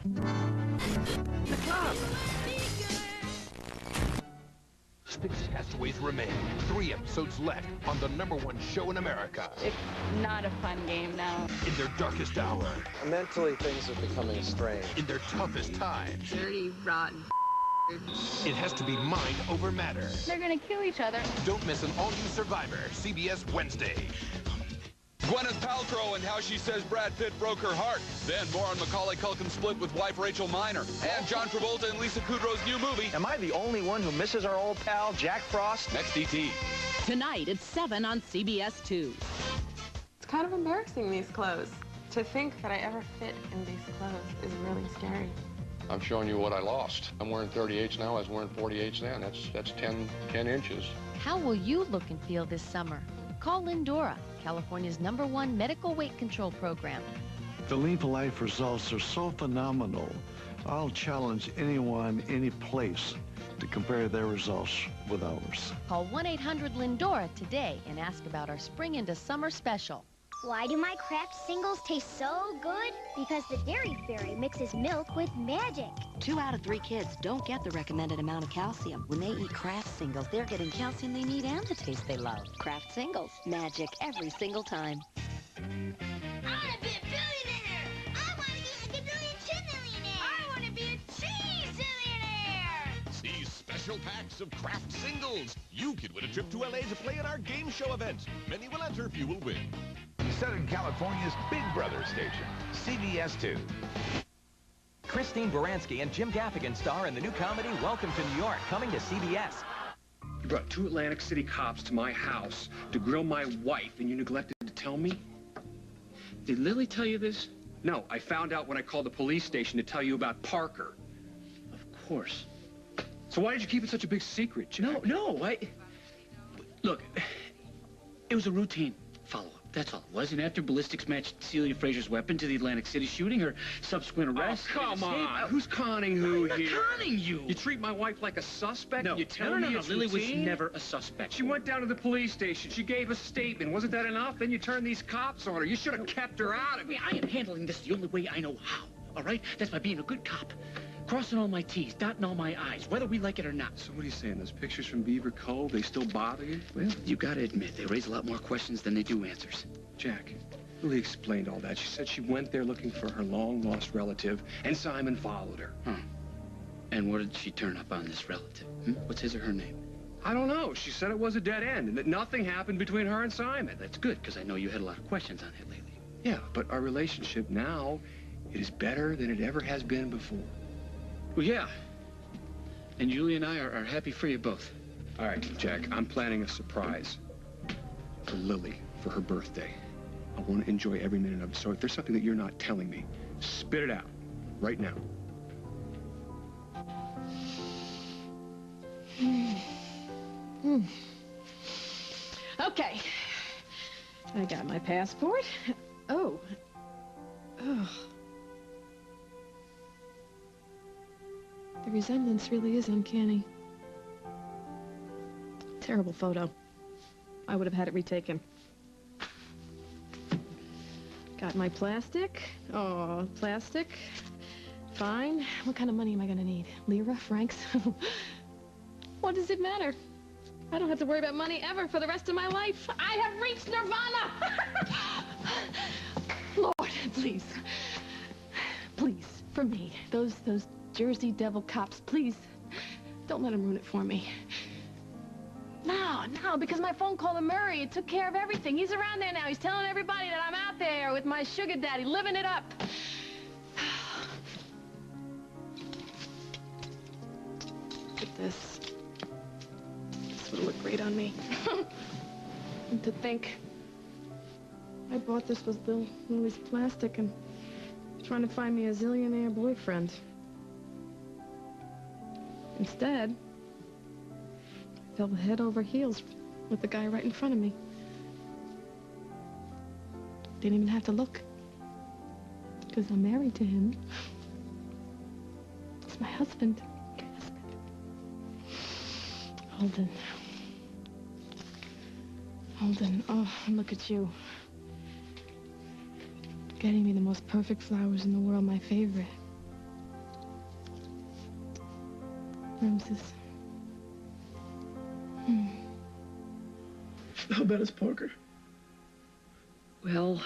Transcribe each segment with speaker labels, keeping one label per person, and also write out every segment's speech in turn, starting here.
Speaker 1: The club! Six castaways remain. 3 episodes left on the #1 show in America.
Speaker 2: It's not a fun game now.
Speaker 1: In their darkest hour.
Speaker 3: Mentally, things are becoming strange.
Speaker 1: In their toughest times.
Speaker 2: Dirty, rotten.
Speaker 1: It has to be mind over matter.
Speaker 2: They're gonna kill each other.
Speaker 1: Don't miss an all-new Survivor, CBS Wednesday.
Speaker 4: Gwyneth Paltrow and how she says Brad Pitt broke her heart. Then more on Macaulay Culkin's split with wife Rachel Miner. And John Travolta and Lisa Kudrow's new movie.
Speaker 5: Am I the only one who misses our old pal, Jack Frost?
Speaker 4: Next ET.
Speaker 6: Tonight at 7 on CBS 2.
Speaker 7: It's kind of embarrassing, these clothes. To think that I ever fit in these clothes is really scary.
Speaker 8: I'm showing you what I lost. I'm wearing 38s now. I was wearing 48s then. That's 10 inches.
Speaker 9: How will you look and feel this summer? Call Lindora, California's #1 medical weight control program.
Speaker 10: The Lean for Life results are so phenomenal. I'll challenge anyone, any place, to compare their results with ours.
Speaker 9: Call 1-800-LINDORA today and ask about our spring into summer special.
Speaker 11: Why do my Kraft singles taste so good? Because the Dairy Fairy mixes milk with magic.
Speaker 12: 2 out of 3 kids don't get the recommended amount of calcium. When they eat Kraft singles, they're getting calcium they need and the taste they love. Kraft singles, magic every single time.
Speaker 11: I want to be a billionaire! I want to be a gajillion-millionaire! I want to be a cheese-zillionaire!
Speaker 13: See special packs of Kraft singles. You could win a trip to LA to play at our game show event. Many will enter, few will win.
Speaker 14: Southern California's Big Brother station, CBS 2.
Speaker 15: Christine Baranski and Jim Gaffigan star in the new comedy Welcome to New York, coming to CBS.
Speaker 16: You brought 2 Atlantic City cops to my house to grill my wife, and you neglected to tell me? Did Lily tell you this? No, I found out when I called the police station to tell you about Parker. Of course. So why did you keep it such a big secret, Jack? No, Look, it was a routine follow-up. That's all it was. And after ballistics matched Celia Fraser's weapon to the Atlantic City shooting, her subsequent arrest... Oh, come on. Who's conning who here? I'm not conning you. You treat my wife like a suspect?
Speaker 15: No.
Speaker 16: You tell me it's
Speaker 15: Lily
Speaker 16: routine?
Speaker 15: was never a suspect.
Speaker 16: She went down to the police station. She gave a statement. Wasn't that enough? Then you turned these cops on her. You should have kept her out of it.
Speaker 15: I am handling this the only way I know how, all right? That's by being a good cop. Crossing all my T's, dotting all my I's, whether we like it or not.
Speaker 16: So what are you saying? Those pictures from Beaver Cove, they still bother you?
Speaker 15: Well, you gotta admit, they raise a lot more questions than they do answers.
Speaker 16: Jack, Lily explained all that. She said she went there looking for her long-lost relative, and Simon followed her.
Speaker 15: Huh. And what did she turn up on this relative? What's his or her name?
Speaker 16: I don't know. She said it was a dead end, and that nothing happened between her and Simon.
Speaker 15: That's good, because I know you had a lot of questions on that lately.
Speaker 16: Yeah, but our relationship now, it is better than it ever has been before.
Speaker 15: Well, yeah. And Julie and I are happy for you both.
Speaker 16: All right, Jack, I'm planning a surprise for Lily for her birthday. I want to enjoy every minute of it. So if there's something that you're not telling me, spit it out right now.
Speaker 17: Okay. I got my passport. Oh. The resemblance really is uncanny. Terrible photo. I would have had it retaken. Got my plastic. Oh, plastic. Fine. What kind of money am I gonna need? Lira? Francs? What does it matter? I don't have to worry about money ever for the rest of my life. I have reached nirvana! Lord, please. Please, for me. Those Jersey Devil cops, please. Don't let them ruin it for me. No, because my phone call to Murray, it took care of everything. He's around there now. He's telling everybody that I'm out there with my sugar daddy, living it up. Look at this. This would look great on me. And to think, I bought this with Lily's plastic and trying to find me a zillionaire boyfriend. Instead, I fell head over heels with the guy right in front of me. Didn't even have to look, because I'm married to him. It's my husband. Holden. Holden, oh, look at you. Getting me the most perfect flowers in the world, my favorite. Ramses.
Speaker 18: How bad is Parker?
Speaker 19: Well,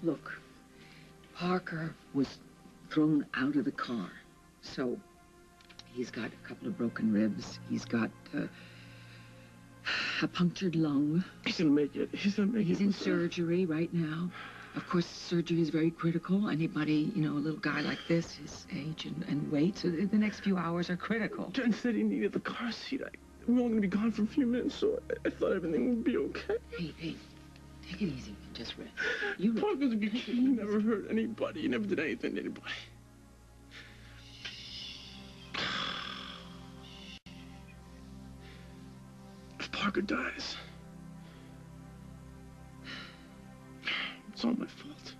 Speaker 19: look, Parker was thrown out of the car, so he's got a couple of broken ribs. He's got a punctured lung.
Speaker 18: He's gonna make it. He's gonna make it.
Speaker 19: He's in surgery right now. Of course, surgery is very critical. Anybody, you know, a little guy like this, his age and weight, so the next few hours are critical.
Speaker 18: Jen said he needed the car seat. We were only gonna be gone for a few minutes, so I thought everything would be okay.
Speaker 19: Hey, take it easy. Just rest.
Speaker 18: Parker's a good kid. He never hurt anybody. He never did anything to anybody. If Parker dies, it's all my fault.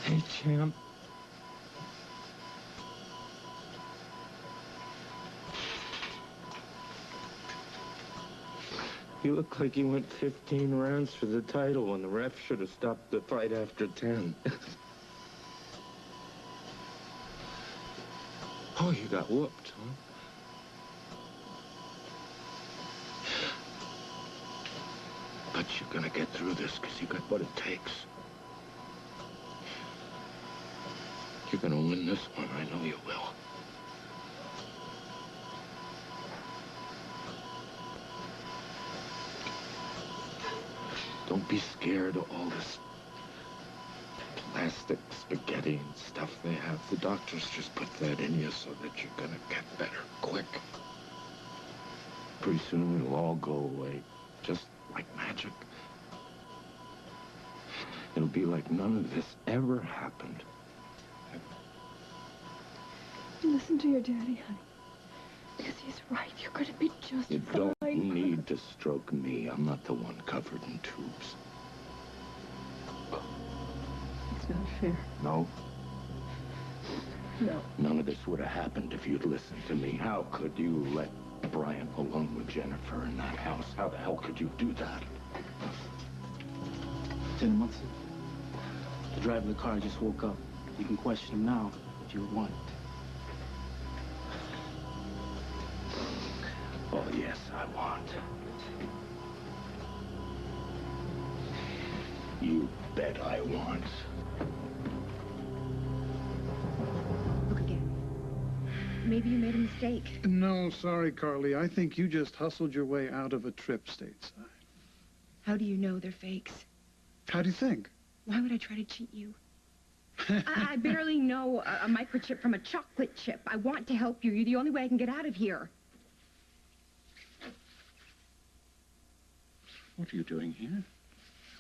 Speaker 18: Hey, champ. You look like you went 15 rounds for the title when the ref should have stopped the fight after 10. Oh, you got whooped, huh? But you're gonna get through this because you got what it takes. You're gonna win this one, I know you will. Don't be scared of all this plastic spaghetti and stuff they have. The doctors just put that in you so that you're gonna get better quick. Pretty soon it'll all go away, just like magic. It'll be like none of this ever happened.
Speaker 17: Listen to your daddy, honey. Because he's right. You're going to be just
Speaker 18: You
Speaker 17: fine.
Speaker 18: don't need to stroke me. I'm not the one covered in tubes.
Speaker 17: It's not fair.
Speaker 18: No?
Speaker 17: No.
Speaker 18: None of this would have happened if you'd listened to me. How could you let Brian alone with Jennifer in that house? How the hell could you do that?
Speaker 20: 10 months ago. The driver of the car just woke up. You can question him now if you want.
Speaker 18: Oh, yes, I want. You bet I want.
Speaker 21: Look again. Maybe you made a mistake.
Speaker 10: No, sorry, Carly. I think you just hustled your way out of a trip stateside.
Speaker 21: How do you know they're fakes?
Speaker 10: How do you think?
Speaker 21: Why would I try to cheat you? I barely know a microchip from a chocolate chip. I want to help you. You're the only way I can get out of here.
Speaker 18: What are you doing here?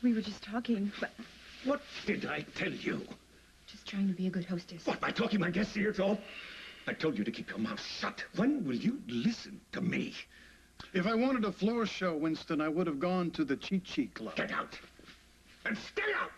Speaker 21: We were just talking, but
Speaker 15: What did I tell you?
Speaker 21: just trying to be a good hostess.
Speaker 15: What, by talking my guest's ears off? I told you to keep your mouth shut. When will you listen to me?
Speaker 10: If I wanted a floor show, Winston, I would have gone to the Cheat Sheet Club.
Speaker 15: Get out. And stay out!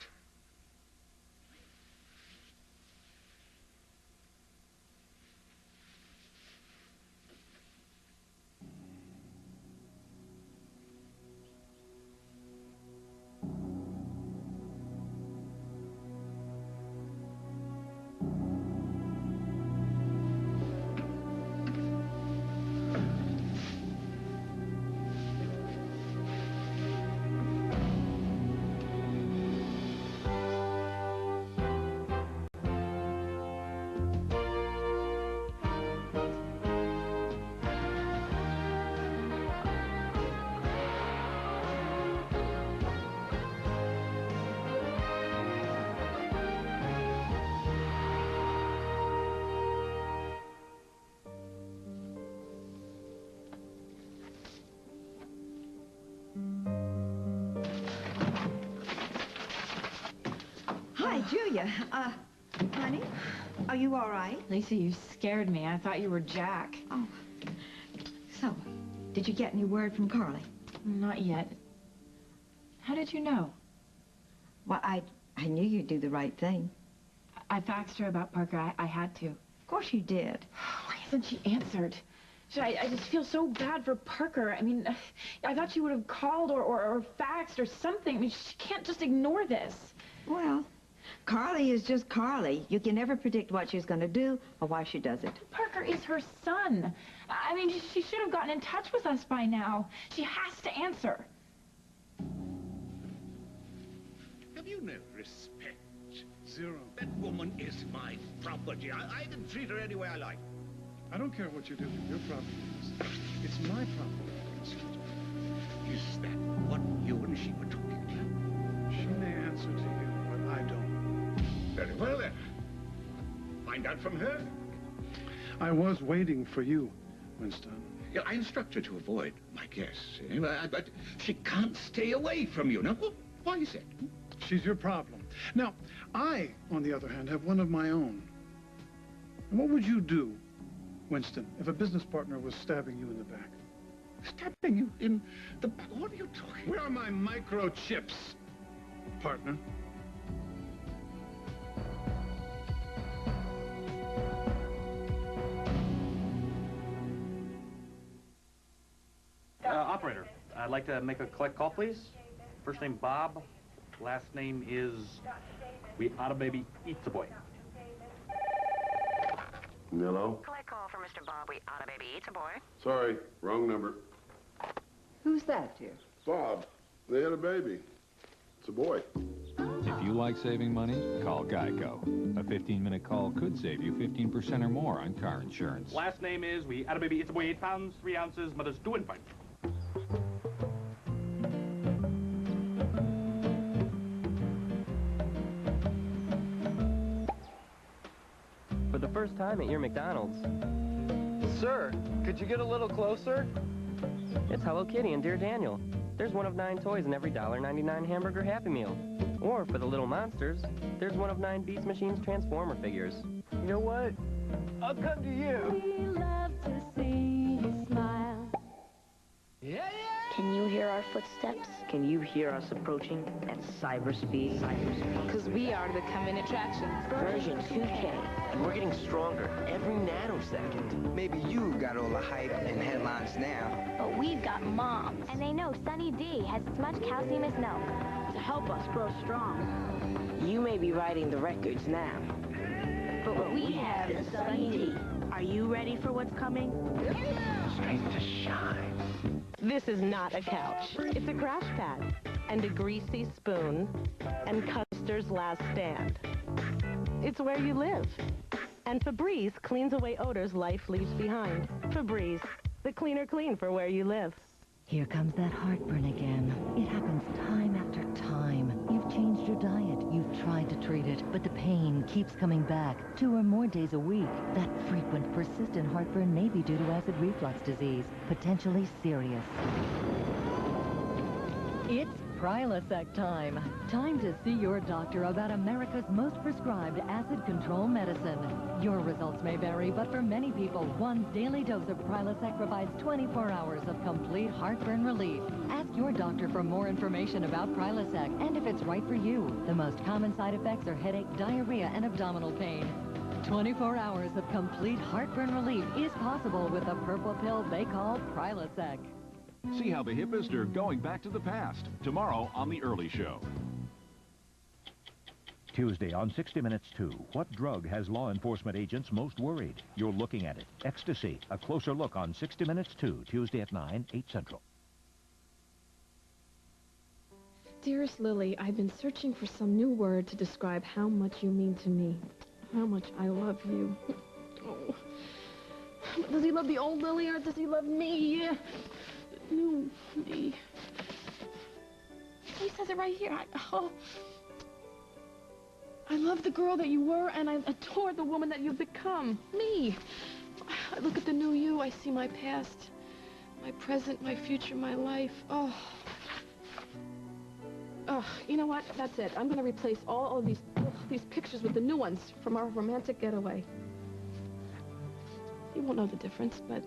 Speaker 21: Julia, honey, are you all right?
Speaker 3: Lisa, you scared me. I thought you were Jack.
Speaker 21: Oh. So, did you get any word from Carly?
Speaker 3: Not yet. How did you know?
Speaker 21: Well, I knew you'd do the right thing.
Speaker 3: I faxed her about Parker. I had to.
Speaker 21: Of course you did.
Speaker 3: Why hasn't she answered? I just feel so bad for Parker. I mean, I thought she would have called or faxed or something. I mean, she can't just ignore this.
Speaker 21: Well, Carly is just Carly. You can never predict what she's going to do or why she does it.
Speaker 3: Parker is her son. I mean, she should have gotten in touch with us by now. She has to answer.
Speaker 15: Have you no respect, Zero? That woman is my property. I can treat her any way I like.
Speaker 22: I don't care what you do with your property. It's my property.
Speaker 15: Is that what you and she were talking about?
Speaker 22: She may answer to you, but I don't.
Speaker 15: Very well, then. Find out from her.
Speaker 22: I was waiting for you, Winston.
Speaker 15: Yeah, I instruct her to avoid my guests, but she can't stay away from you. Now, why is that?
Speaker 22: She's your problem. Now, I, on the other hand, have one of my own. And what would you do, Winston, if a business partner was stabbing you in the back?
Speaker 15: Stabbing you in the back? What are you talking?
Speaker 22: Where are my microchips, partner?
Speaker 23: Operator, I'd like to make a collect call, please. First name Bob, last name is We Oughta Baby Eats a Boy.
Speaker 24: Hello?
Speaker 25: Collect call for Mr. Bob. We Oughta Baby Eats a Boy.
Speaker 24: Sorry, wrong number.
Speaker 21: Who's that, dear?
Speaker 24: Bob, they had a baby. It's a boy.
Speaker 26: If you like saving money, call Geico. A 15-minute call could save you 15% or more on car insurance.
Speaker 23: Last name is We Oughta Baby Eats a Boy, 8 pounds, 3 ounces, mother's doing fine.
Speaker 27: For the first time at your McDonald's.
Speaker 28: Sir, could you get a little closer?
Speaker 27: It's Hello Kitty and Dear Daniel. There's one of 9 toys in every $1.99 hamburger Happy Meal. Or for the little monsters, there's one of 9 Beast Machines Transformer figures.
Speaker 28: You know what? I'll come to you.
Speaker 11: We love to see you smile.
Speaker 28: Yeah!
Speaker 12: Can you hear our footsteps? Can you hear us approaching at cyber speed?
Speaker 2: Because we are the coming attraction.
Speaker 12: Version 2K.
Speaker 28: And we're getting stronger every nanosecond.
Speaker 5: Maybe you got all the hype and headlines now.
Speaker 11: But we've got moms. And they know Sunny D has as much calcium as milk.
Speaker 12: To help us grow strong. You may be writing the records now.
Speaker 11: But what we have is Sunny D.
Speaker 12: Are you ready for what's coming?
Speaker 28: Strength to shine.
Speaker 29: This is not a couch. It's a crash pad and a greasy spoon and Custer's Last Stand. It's where you live. And Febreze cleans away odors life leaves behind. Febreze, the cleaner clean for where you live.
Speaker 12: Here comes that heartburn again. It happens time after time. You've changed your diet. You've tried to treat it, but the pain keeps coming back 2 or more days a week. That frequent, persistent heartburn may be due to acid reflux disease, potentially serious.
Speaker 9: It's Prilosec time. Time to see your doctor about America's most prescribed acid control medicine. Your results may vary, but for many people, one daily dose of Prilosec provides 24 hours of complete heartburn relief. Ask your doctor for more information about Prilosec and if it's right for you. The most common side effects are headache, diarrhea, and abdominal pain. 24 hours of complete heartburn relief is possible with the purple pill they call Prilosec.
Speaker 14: See how the hippiest are going back to the past. Tomorrow on The Early Show.
Speaker 30: Tuesday on 60 Minutes 2. What drug has law enforcement agents most worried? You're looking at it. Ecstasy. A closer look on 60 Minutes 2. Tuesday at 9, 8 Central.
Speaker 17: Dearest Lily, I've been searching for some new word to describe how much you mean to me. How much I love you. Oh. Does he love the old Lily or does he love me? New me. He says it right here. I love the girl that you were, and I adore the woman that you've become. Me. I look at the new you. I see my past, my present, my future, my life. Oh, you know what? That's it. I'm going to replace all of these these pictures with the new ones from our romantic getaway. You won't know the difference, but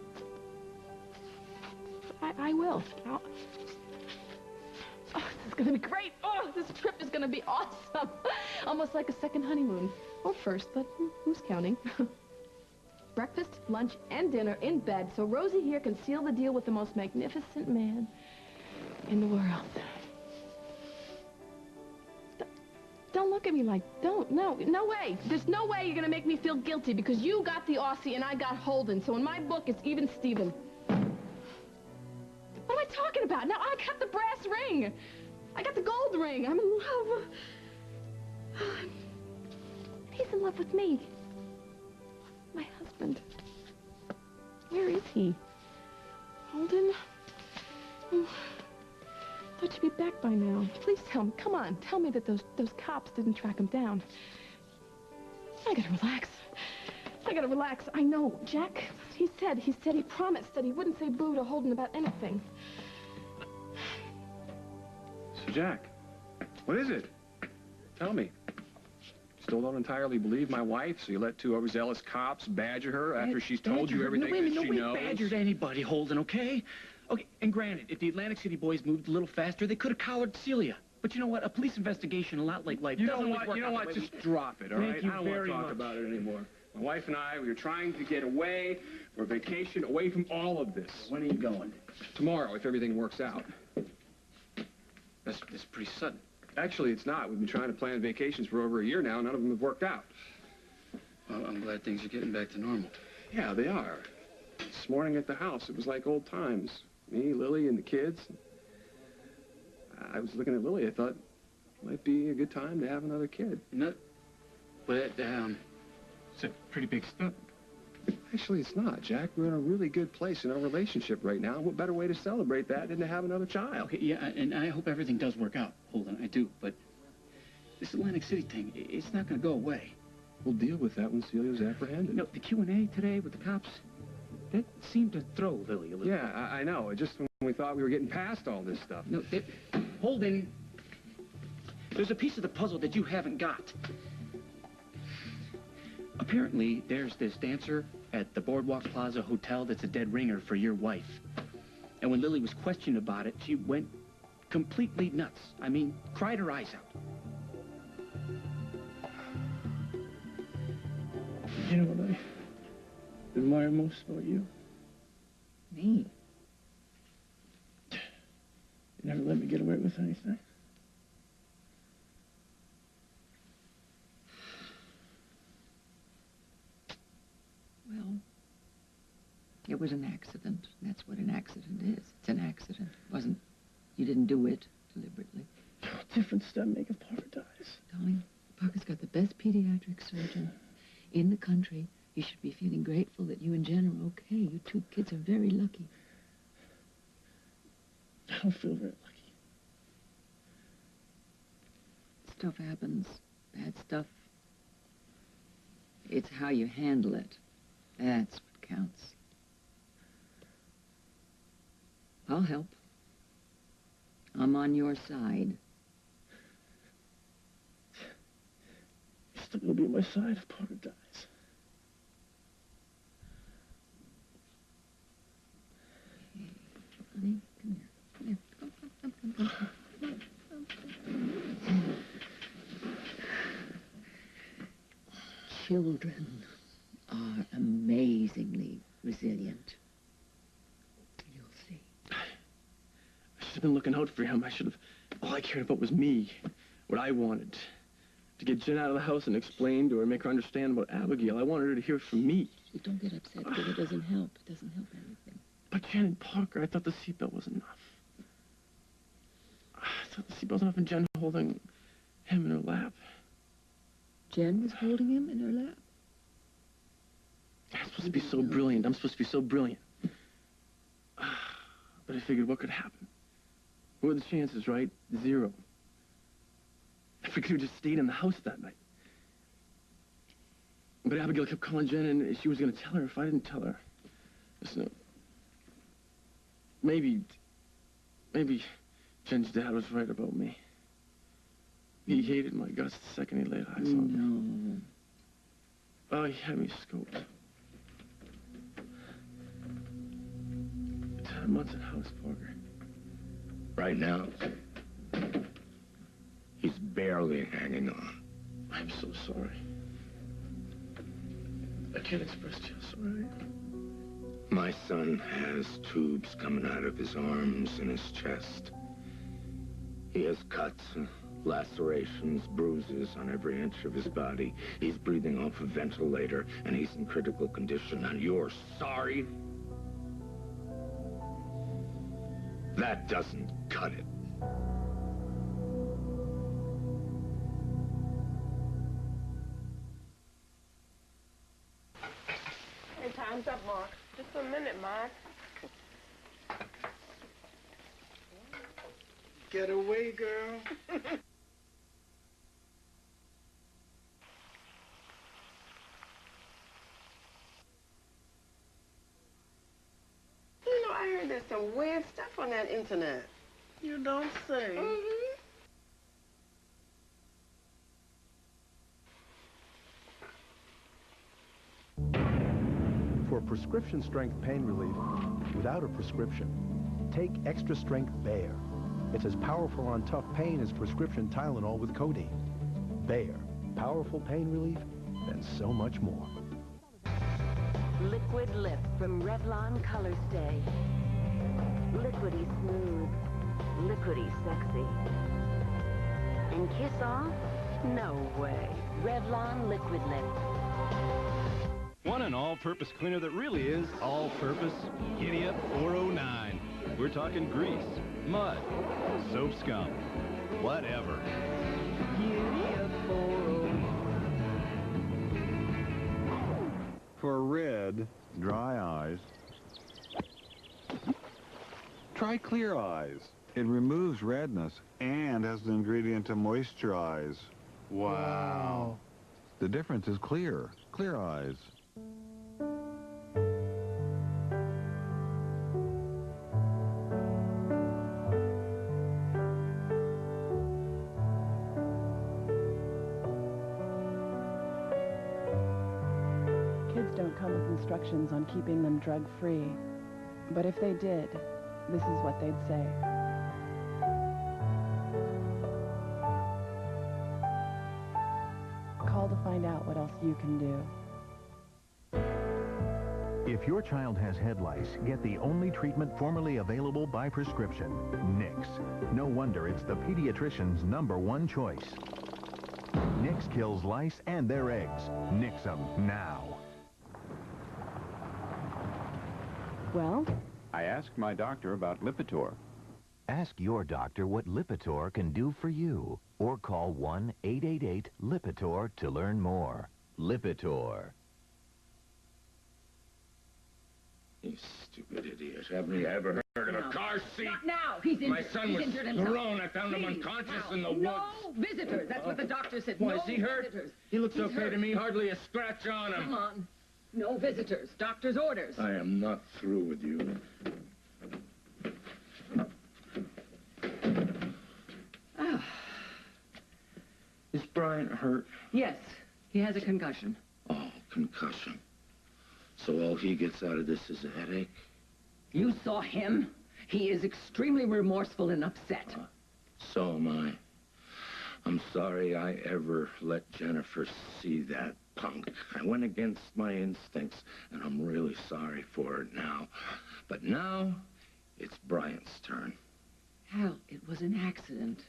Speaker 17: I will. Oh, this is gonna be great. Oh, this trip is gonna be awesome. Almost like a second honeymoon. Or first, but who's counting? Breakfast, lunch, and dinner in bed, so Rosie here can seal the deal with the most magnificent man in the world. Don't look at me like, don't, no way. There's no way you're gonna make me feel guilty because you got the Aussie and I got Holden. So in my book, it's even Steven. What am I talking about? Now I got the brass ring. I got the gold ring. I'm in love. He's in love with me. My husband. Where is he? Holden? Oh. Thought you'd be back by now. Please tell me. Come on. Tell me that those cops didn't track him down. I gotta relax. I gotta relax. I know. Jack, he promised that he wouldn't say boo to Holden about anything.
Speaker 1: So, Jack, what is it? Tell me. Still don't entirely believe my wife, so you let two overzealous cops badger her after she's told you everything that she knows?
Speaker 4: Nobody badgered anybody, Holden, okay? Okay, and granted, if the Atlantic City boys moved a little faster, they could have collared Celia. But you know what? A police investigation, a lot like life, doesn't always work out.
Speaker 1: You know what? Just drop it, all right? I don't want to talk about it anymore. My wife and I, we were trying to get away for a vacation, away from all of this.
Speaker 4: When are you going?
Speaker 1: Tomorrow, if everything works out.
Speaker 4: That's pretty sudden.
Speaker 1: Actually, it's not. We've been trying to plan vacations for over a year now. None of them have worked out.
Speaker 4: Well, I'm glad things are getting back to normal.
Speaker 1: Yeah, they are. This morning at the house, it was like old times. Me, Lily, and the kids. I was looking at Lily. I thought it might be a good time to have another kid.
Speaker 4: No, but it's a pretty big step.
Speaker 1: Actually, it's not, Jack. We're in a really good place in our relationship right now. What better way to celebrate that than to have another child?
Speaker 4: Okay, yeah, and I hope everything does work out, Holden. I do, but this Atlantic City thing, it's not going to go away.
Speaker 1: We'll deal with that when Celia's apprehended.
Speaker 4: No, the Q&A today with the cops, that seemed to throw Lily a little.
Speaker 1: Yeah, I know. Just when we thought we were getting past all this stuff.
Speaker 4: No, Holden, there's a piece of the puzzle that you haven't got. Apparently, there's this dancer at the Boardwalk Plaza Hotel that's a dead ringer for your wife. And when Lily was questioned about it, she went completely nuts. I mean, cried her eyes out. You know what I admire most about you?
Speaker 21: Me?
Speaker 4: You never let me get away with anything.
Speaker 21: Well, it was an accident. That's what an accident is. It's an accident. You didn't do it deliberately.
Speaker 4: What difference does that make if Parker dies?
Speaker 21: Darling, Parker's got the best pediatric surgeon in the country. You should be feeling grateful that you and Jen are okay. You two kids are very lucky.
Speaker 4: I don't feel very lucky.
Speaker 21: Stuff happens. Bad stuff. It's how you handle it. That's what counts. I'll help. I'm on your side.
Speaker 4: You're still gonna be on my side if Parker dies.
Speaker 21: Honey, come here. Come here. Come. Children are amazingly resilient. You'll see.
Speaker 4: I should have been looking out for him. All I cared about was me, what I wanted. To get Jen out of the house and explain to her, make her understand about Abigail. I wanted her to hear it from me.
Speaker 21: Well, don't get upset because it doesn't help. It doesn't help anything.
Speaker 4: But Jen and Parker, I thought the seatbelt was enough. I thought the seatbelt was enough and Jen holding him in her lap.
Speaker 21: Jen was holding him in her lap?
Speaker 4: I'm supposed to be so brilliant. I'm supposed to be so brilliant. But I figured what could happen? What were the chances, right? 0. If we could have just stayed in the house that night. But Abigail kept calling Jen, and she was going to tell her if I didn't tell her. Listen, maybe Jen's dad was right about me.
Speaker 1: He hated my guts the second he laid eyes on me. Oh, he had me scoped. 10 months in house, Parker.
Speaker 3: Right now, he's barely hanging on.
Speaker 1: I'm so sorry. I can't express just sorry.
Speaker 3: My son has tubes coming out of his arms and his chest. He has cuts, lacerations, bruises on every inch of his body. He's breathing off a ventilator, and he's in critical condition, and you're sorry? That doesn't cut it.
Speaker 6: Hey, time's up, Mark. Just a minute, Mark.
Speaker 22: Get away, girl.
Speaker 6: You know, I heard there's some weird stuff on that internet. You don't say.
Speaker 7: For prescription strength pain relief without a prescription, take extra strength Bayer. It's as powerful on tough pain as prescription Tylenol with codeine. Bayer, powerful pain relief and so much more.
Speaker 8: Liquid Lip from Revlon Color Stay. Liquidy smooth, liquidy sexy. And kiss off? No way. Revlon Liquid Lip.
Speaker 10: Want an all-purpose cleaner that really is all-purpose? Giddy Up 409. We're talking grease, mud, soap scum, whatever. Giddy Up 409.
Speaker 13: For red, dry eyes, try Clear Eyes. It removes redness and has the ingredient to moisturize. Wow. The difference is clear. Clear Eyes.
Speaker 16: Kids don't come with instructions on keeping them drug-free. But if they did, this is what they'd say. Call to find out what else you can do.
Speaker 30: If your child has head lice, get the only treatment formerly available by prescription, Nix. No wonder it's the pediatrician's #1 choice. Nix kills lice and their eggs. Nix them now.
Speaker 16: Well?
Speaker 26: I asked my doctor about Lipitor.
Speaker 30: Ask your doctor what Lipitor can do for you. Or call 1-888-LIPITOR to learn more. Lipitor.
Speaker 3: You stupid idiot. Haven't you ever heard of a car seat?
Speaker 21: Not now. He's injured.
Speaker 3: My son was
Speaker 21: injured himself.
Speaker 3: thrown. I found him unconscious in the woods.
Speaker 21: No visitors. That's what the doctor said.
Speaker 3: Why,
Speaker 21: no
Speaker 3: is he hurt?
Speaker 21: Visitors.
Speaker 3: He looks
Speaker 21: He's
Speaker 3: okay
Speaker 21: hurt.
Speaker 3: to me. Hardly a scratch on him.
Speaker 21: Come on. No visitors. Doctor's orders.
Speaker 3: I am not through with you.
Speaker 21: Ah.
Speaker 3: Is Bryant hurt?
Speaker 21: Yes. He has a concussion.
Speaker 3: Oh, concussion. So all he gets out of this is a headache?
Speaker 21: You saw him? He is extremely remorseful and upset.
Speaker 3: So am I. I'm sorry I ever let Jennifer see that punk. I went against my instincts, and I'm really sorry for it now. But now, it's Bryant's turn.
Speaker 21: Hal, it was an accident.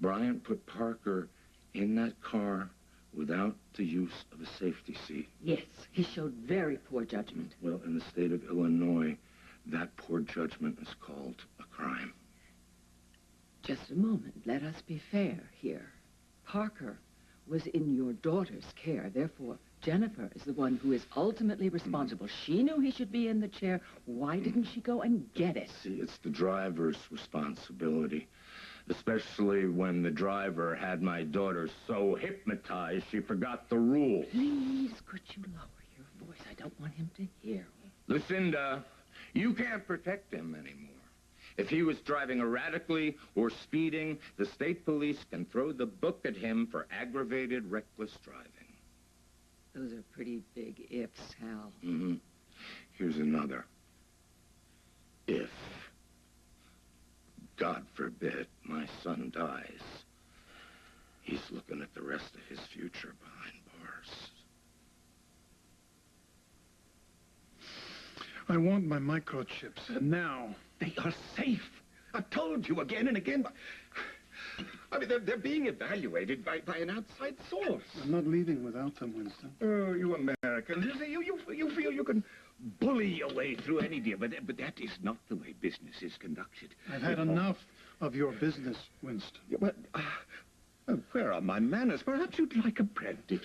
Speaker 3: Bryant put Parker in that car without the use of a safety seat.
Speaker 21: Yes, he showed very poor judgment.
Speaker 3: Well, in the state of Illinois, that poor judgment is called a crime.
Speaker 21: Just a moment. Let us be fair here. Parker was in your daughter's care. Therefore, Jennifer is the one who is ultimately responsible. She knew he should be in the chair. Why didn't she go and get it?
Speaker 3: See, it's the driver's responsibility. Especially when the driver had my daughter so hypnotized she forgot the rules.
Speaker 21: Please, could you lower your voice? I don't want him to hear me.
Speaker 3: Lucinda, you can't protect him anymore. If he was driving erratically or speeding, the state police can throw the book at him for aggravated reckless driving.
Speaker 21: Those are pretty big ifs, Hal.
Speaker 3: Mm-hmm. Here's another. If, God forbid, my son dies, he's looking at the rest of his future behind bars.
Speaker 22: I want my microchips, and now.
Speaker 1: They are safe. I've told you again and again. I mean, they're being evaluated by an outside source.
Speaker 22: I'm not leaving without them, Winston.
Speaker 1: Oh, you Americans, you feel you can bully your way through any deal, but that is not the way business is conducted.
Speaker 22: I've had enough of your business, Winston.
Speaker 1: Yeah, but where are my manners? Perhaps you'd like a practice.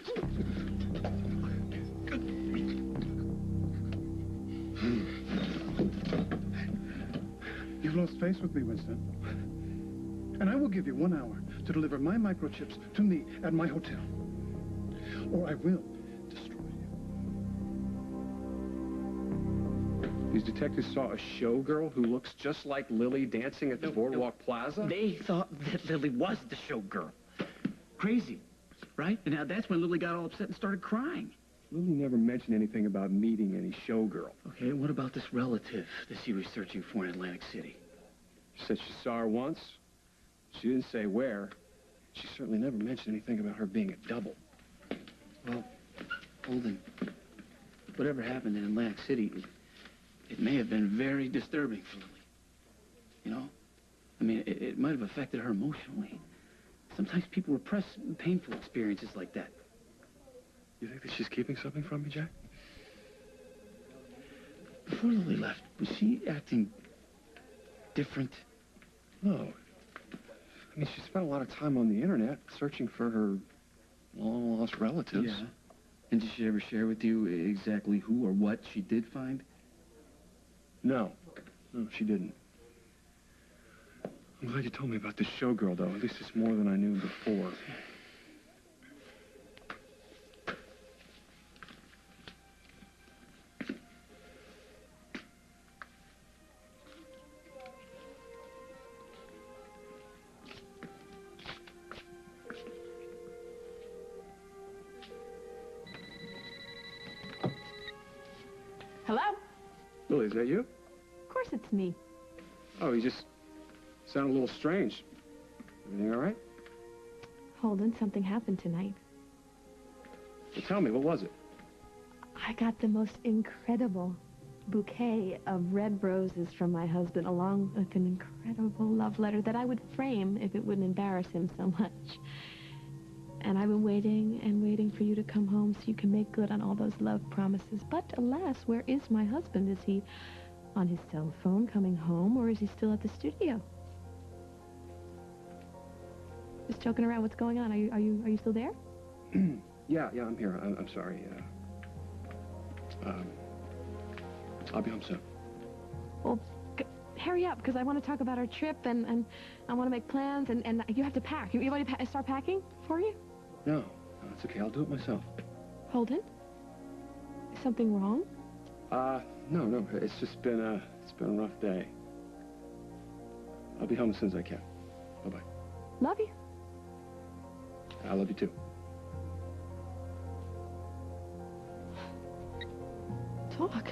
Speaker 22: You've lost face with me, Winston. And I will give you 1 hour to deliver my microchips to me at my hotel. Or I will destroy you.
Speaker 1: These detectives saw a showgirl who looks just like Lily dancing at the Boardwalk Plaza?
Speaker 4: They thought that Lily was the showgirl. Crazy, right? And now that's when Lily got all upset and started crying.
Speaker 1: Lily never mentioned anything about meeting any showgirl.
Speaker 4: Okay, what about this relative that she was searching for in Atlantic City?
Speaker 1: She said she saw her once. She didn't say where. She certainly never mentioned anything about her being a double.
Speaker 4: Well, Holden, whatever happened in Atlantic City, it may have been very disturbing for Lily. You know? I mean, it might have affected her emotionally. Sometimes people repress painful experiences like that.
Speaker 1: You think that she's keeping something from me, Jack?
Speaker 4: Before Lily left, was she acting different?
Speaker 1: No. I mean, she spent a lot of time on the internet searching for her long-lost relatives.
Speaker 4: Yeah. And did she ever share with you exactly who or what she did find?
Speaker 1: No. No, she didn't. I'm glad you told me about this showgirl, though. At least it's more than I knew before.
Speaker 17: Hello?
Speaker 1: Lily, is that you?
Speaker 17: Of course it's me.
Speaker 1: Oh, you just sound a little strange. Everything all right?
Speaker 17: Holden, something happened tonight.
Speaker 1: Well, tell me, what was it?
Speaker 17: I got the most incredible bouquet of red roses from my husband, along with an incredible love letter that I would frame if it wouldn't embarrass him so much. And I've been waiting and waiting for you to come home so you can make good on all those love promises. But alas, where is my husband? Is he on his cell phone coming home, or is he still at the studio? Just joking around. What's going on? Are you still there?
Speaker 1: Yeah, I'm here. I'm sorry. I'll be home soon.
Speaker 17: Well, hurry up, because I want to talk about our trip, and I want to make plans, and you have to pack. You want to start packing for you?
Speaker 1: No, it's okay. I'll do it myself.
Speaker 17: Holden? Is something wrong?
Speaker 1: No. It's just been a rough day. I'll be home as soon as I can. Bye-bye.
Speaker 17: Love you.
Speaker 1: I love you, too.
Speaker 17: Talk.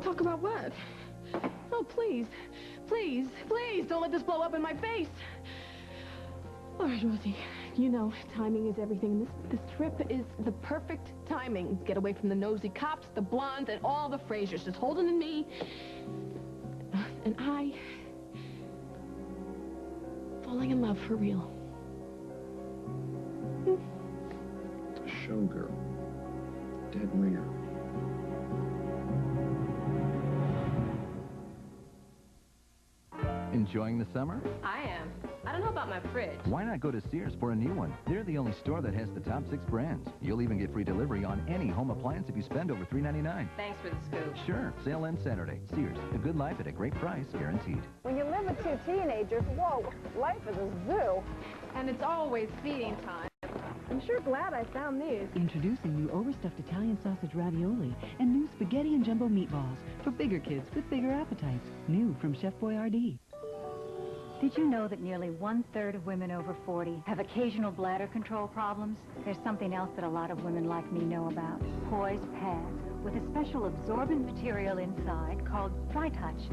Speaker 17: Talk about what? Oh, please. Please, please, don't let this blow up in my face. All right, Rosie, you know timing is everything. This trip is the perfect timing. Get away from the nosy cops, the blondes, and all the Frasers. Just Holden and me. And I... falling in love for real.
Speaker 1: A showgirl. Dead ringer.
Speaker 2: Enjoying the summer?
Speaker 5: I am. I don't know about my fridge.
Speaker 2: Why not go to Sears for a new one? They're the only store that has the top 6 brands. You'll even get free delivery on any home appliance if you spend over $3.99.
Speaker 5: Thanks for the scoop.
Speaker 2: Sure. Sale ends Saturday. Sears. A good life at a great price, guaranteed.
Speaker 15: When you live with 2 teenagers, whoa, life is a zoo.
Speaker 5: And it's always feeding time. I'm sure glad I found these.
Speaker 11: Introducing new overstuffed Italian sausage ravioli and new spaghetti and jumbo meatballs for bigger kids with bigger appetites. New from Chef Boyardee.
Speaker 15: Did you know that nearly 1/3 of women over 40 have occasional bladder control problems? There's something else that a lot of women like me know about. Poise pads with a special absorbent material inside called Dry Touch.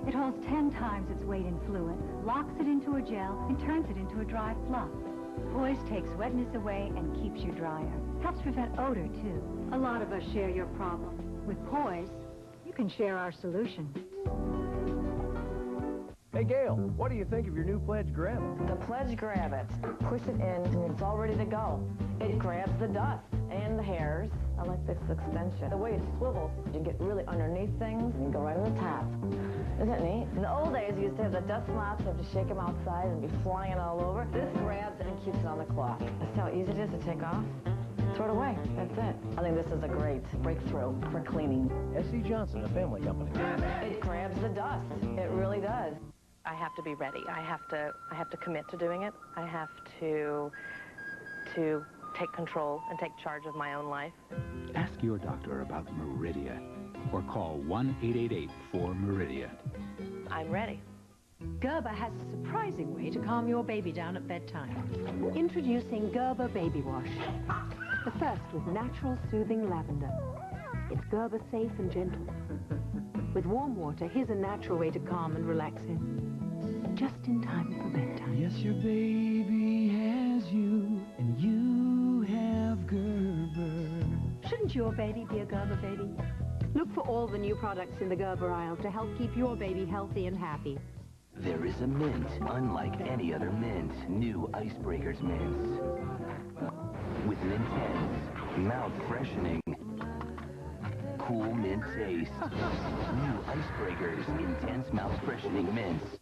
Speaker 15: It holds 10 times its weight in fluid, locks it into a gel, and turns it into a dry fluff. Poise takes wetness away and keeps you drier. Helps prevent odor, too. A lot of us share your problem. With Poise, you can share our solution.
Speaker 18: Hey, Gail, what do you think of your new Pledge Grab It?
Speaker 19: The Pledge Grab It. Push it in and it's all ready to go. It grabs the dust and the hairs. I like this extension. The way it swivels, you get really underneath things and you go right on the top. Isn't it neat? In the old days, you used to have the dust mops, you have to shake them outside and be flying all over. This grabs it and keeps it on the cloth. That's how easy it is to take off. Throw it away. That's it. I think this is a great breakthrough for cleaning.
Speaker 18: S.C. Johnson, a family company.
Speaker 19: It grabs the dust. It really does.
Speaker 5: I have to be ready. I have to commit to doing it. I have to take control and take charge of my own life.
Speaker 20: Ask your doctor about Meridia or call 1-888-4-MERIDIA.
Speaker 5: I'm ready.
Speaker 23: Gerber has a surprising way to calm your baby down at bedtime. Introducing Gerber Baby Wash. The first with natural soothing lavender. It's Gerber safe and gentle. With warm water, here's a natural way to calm and relax him. Just in time for bedtime.
Speaker 24: Yes, your baby has you, and you have Gerber.
Speaker 23: Shouldn't your baby be a Gerber baby? Look for all the new products in the Gerber aisle to help keep your baby healthy and happy.
Speaker 25: There is a mint unlike any other mint. New Icebreakers mints. With intense, mouth-freshening, cool mint taste. New Icebreakers intense mouth-freshening mints.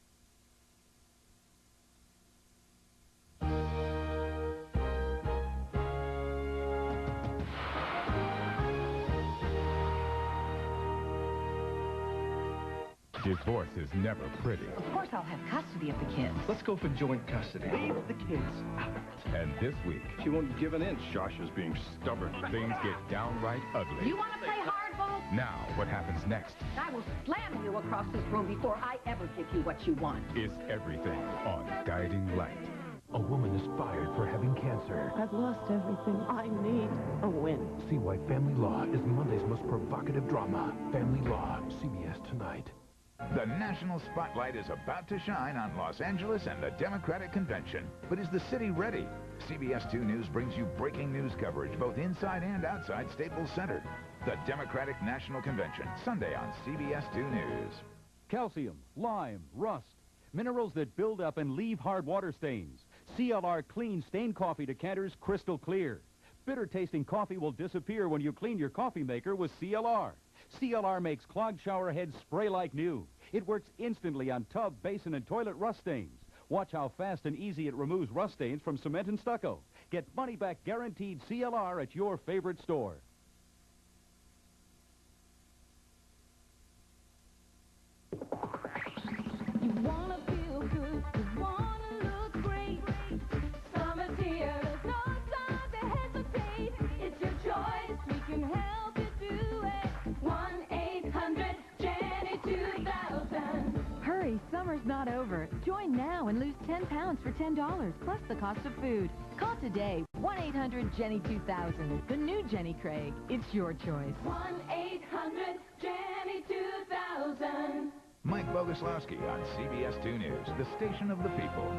Speaker 27: Divorce is never pretty.
Speaker 12: Of course I'll have custody of the kids.
Speaker 18: Let's go for joint custody. Leave the kids out.
Speaker 27: And this week,
Speaker 18: She won't give an inch.
Speaker 27: Josh is being stubborn. Things get downright ugly.
Speaker 12: You want to play hardball?
Speaker 27: Now, what happens next
Speaker 12: I will slam you across this room before I ever give you what you want.
Speaker 27: is everything on Guiding Light.
Speaker 7: A woman is fired for having cancer.
Speaker 16: I've lost everything. I need a win.
Speaker 7: See why Family Law is Monday's most provocative drama. Family Law, CBS tonight.
Speaker 28: The national spotlight is about to shine on Los Angeles and the Democratic Convention. But is the city ready? CBS 2 News brings you breaking news coverage both inside and outside Staples Center. The Democratic National Convention, Sunday on CBS 2 News.
Speaker 31: Calcium, lime, rust, minerals that build up and leave hard water stains. CLR Clean Stain Coffee decanters crystal clear. Bitter-tasting coffee will disappear when you clean your coffee maker with CLR. CLR makes clogged shower heads spray like new. It works instantly on tub, basin, and toilet rust stains. Watch how fast and easy it removes rust stains from cement and stucco. Get money-back guaranteed CLR at your favorite store.
Speaker 32: You wanna feel good, you wanna look great. Summer's here, there's no time to hesitate. It's your choice, we can help you do it. 1-800-JENNY-2000.
Speaker 9: Hurry, summer's not over. Join now and lose 10 pounds for $10, plus the cost of food. Call today, 1-800-JENNY-2000. The new Jenny Craig. It's your choice.
Speaker 32: 1-800-JENNY-2000.
Speaker 28: Mike Boguslawski on CBS 2 News, the station of the people.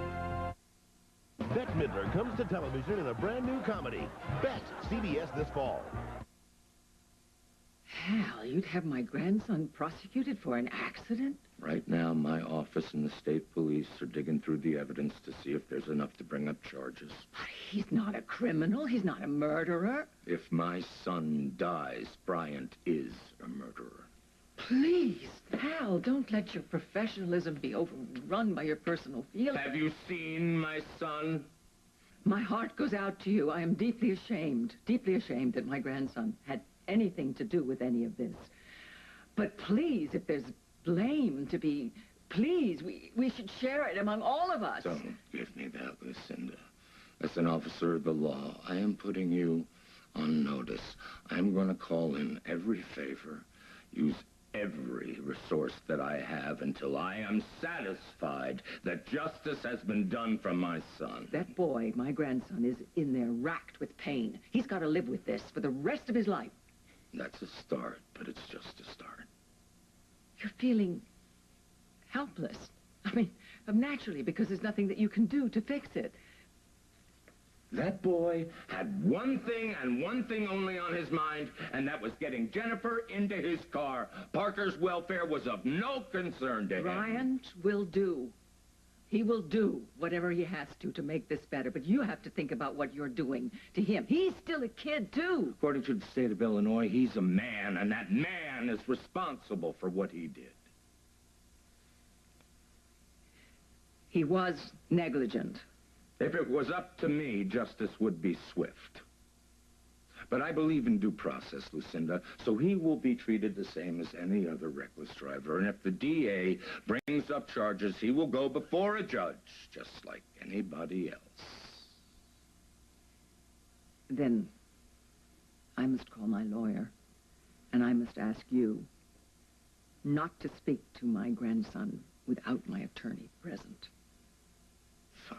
Speaker 33: Bette Midler comes to television in a brand new comedy, Bet, CBS this fall.
Speaker 21: Hal, you'd have my grandson prosecuted for an accident?
Speaker 3: Right now, my office and the state police are digging through the evidence to see if there's enough to bring up charges.
Speaker 21: He's not a criminal. He's not a murderer.
Speaker 3: If my son dies, Bryant is a murderer.
Speaker 21: Please, Hal, don't let your professionalism be overrun by your personal feelings.
Speaker 3: Have you seen my son?
Speaker 21: My heart goes out to you. I am deeply ashamed that my grandson had anything to do with any of this. But please, if there's blame to be, please, we should share it among all of us.
Speaker 3: Don't give me that, Lucinda. As an officer of the law, I am putting you on notice. I'm going to call in every favor, use every resource that I have until I am satisfied that justice has been done for my son.
Speaker 21: That boy, my grandson, is in there racked with pain. He's got to live with this for the rest of his life.
Speaker 3: That's a start, but it's just a start.
Speaker 21: You're feeling helpless. I mean, naturally, because there's nothing that you can do to fix it.
Speaker 3: That boy had one thing and one thing only on his mind, and that was getting Jennifer into his car. Parker's welfare was of no concern to him.
Speaker 21: Bryant will do. He will do whatever he has to make this better, but you have to think about what you're doing to him. He's still a kid, too.
Speaker 3: According to the state of Illinois, he's a man, and that man is responsible for what he did.
Speaker 21: He was negligent.
Speaker 3: If it was up to me, justice would be swift. But I believe in due process, Lucinda, so he will be treated the same as any other reckless driver. And if the DA brings up charges, he will go before a judge, just like anybody else.
Speaker 21: Then I must call my lawyer, and I must ask you not to speak to my grandson without my attorney present.
Speaker 3: Fine.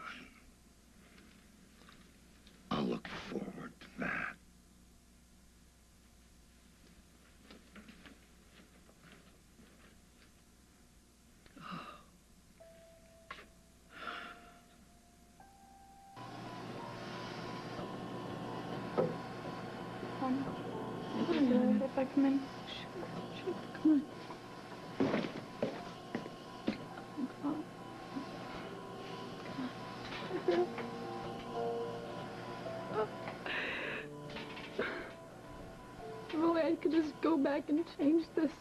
Speaker 3: I'll look forward to that.
Speaker 16: If I come in. Sure, come on. If only I could just go back and change this.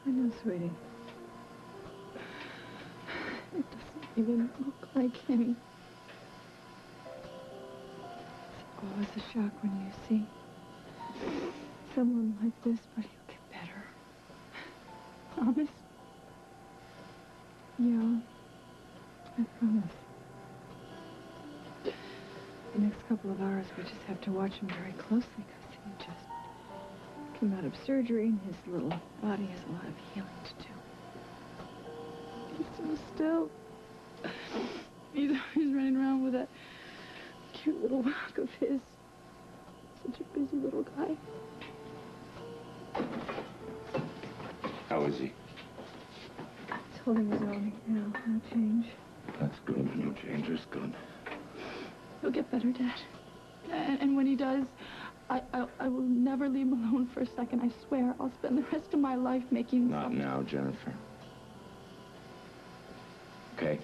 Speaker 11: I know, sweetie.
Speaker 16: It doesn't even look like him. It's always a shock when you see someone like this, but he'll get better. Promise? Yeah, I promise. The next couple of hours, we just have to watch him very closely because he just came out of surgery and his little body has a lot of healing to do. He's so still. He's running around with that cute little rock of his. Such a busy little guy.
Speaker 3: How is he?
Speaker 16: I told him no change.
Speaker 3: That's good. No change is good.
Speaker 16: He'll get better, Dad. And when he does, I will never leave him alone for a second. I swear. I'll spend the rest of my life making...
Speaker 3: Not now, Jennifer. Okay?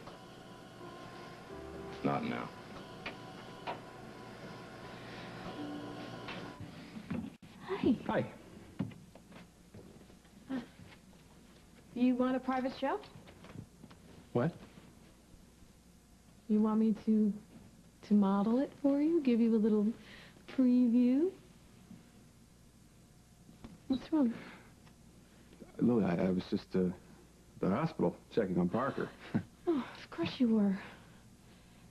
Speaker 3: Not now.
Speaker 16: Hi.
Speaker 18: Hi.
Speaker 16: You want a private show?
Speaker 18: What?
Speaker 16: You want me to model it for you? Give you a little preview? What's wrong?
Speaker 18: Lily, I was just at the hospital checking on Parker.
Speaker 16: Oh, of course you were.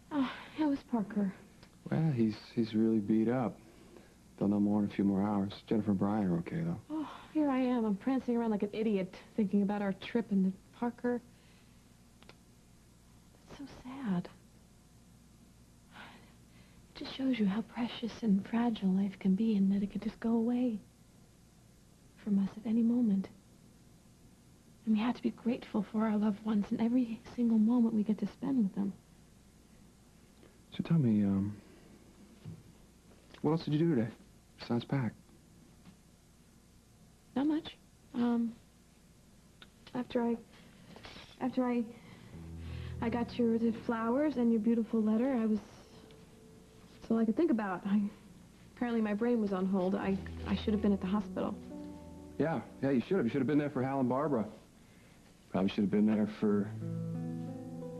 Speaker 16: How is Parker?
Speaker 18: Well, he's really beat up. They'll know more in a few more hours. Jennifer and Brian are okay, though.
Speaker 16: Oh, here I am. I'm prancing around like an idiot, thinking about our trip and Parker. That's so sad. It just shows you how precious and fragile life can be and that it could just go away from us at any moment. And we have to be grateful for our loved ones and every single moment we get to spend with them.
Speaker 18: So tell me, what else did you do today besides pack?
Speaker 16: Not much. After I got the flowers and your beautiful letter, that's all I could think about. Apparently my brain was on hold. I should have been at the hospital.
Speaker 18: Yeah, you should have. You should have been there for Hal and Barbara. Probably should have been there for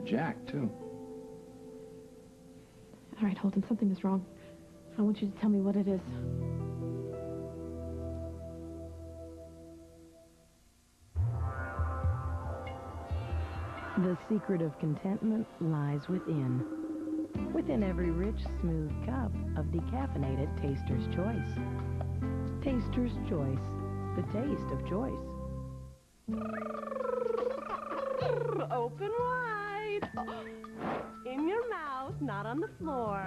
Speaker 18: Jack, too.
Speaker 16: All right, Holden, something is wrong. I want you to tell me what it is.
Speaker 12: The secret of contentment lies within.
Speaker 9: within every rich, smooth cup of decaffeinated Taster's Choice. Taster's Choice, the taste of choice.
Speaker 1: Open wide. In your mouth, not on the floor.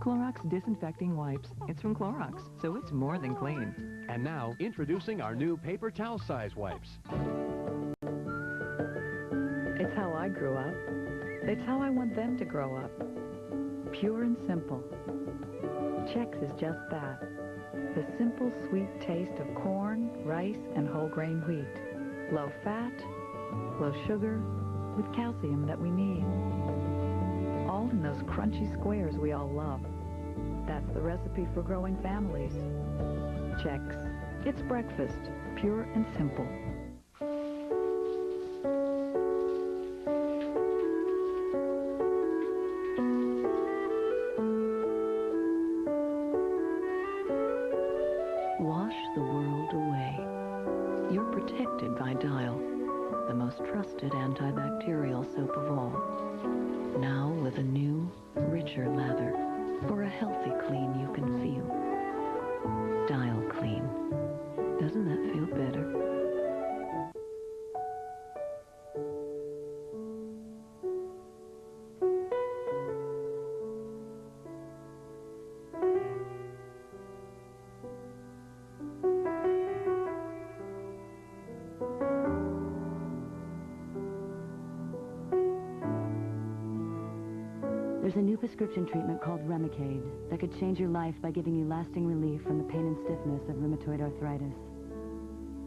Speaker 11: Clorox Disinfecting Wipes. It's from Clorox, so it's more than clean.
Speaker 2: And now, introducing our new paper towel size wipes.
Speaker 11: It's how I grew up. It's how I want them to grow up. Pure and simple. Chex is just that. The simple, sweet taste of corn, rice, and whole grain wheat. Low fat, low sugar, with calcium that we need. All in those crunchy squares we all love. That's the recipe for growing families. Chex. It's breakfast, pure and simple. Wash the world away. You're protected by Dial, the most trusted antibacterial soap of all. Now with a new, richer lather for a healthy clean you can feel. Dial Clean. Doesn't that feel better?
Speaker 4: There's a new prescription treatment called Remicade that could change your life by giving you lasting relief from the pain and stiffness of rheumatoid arthritis.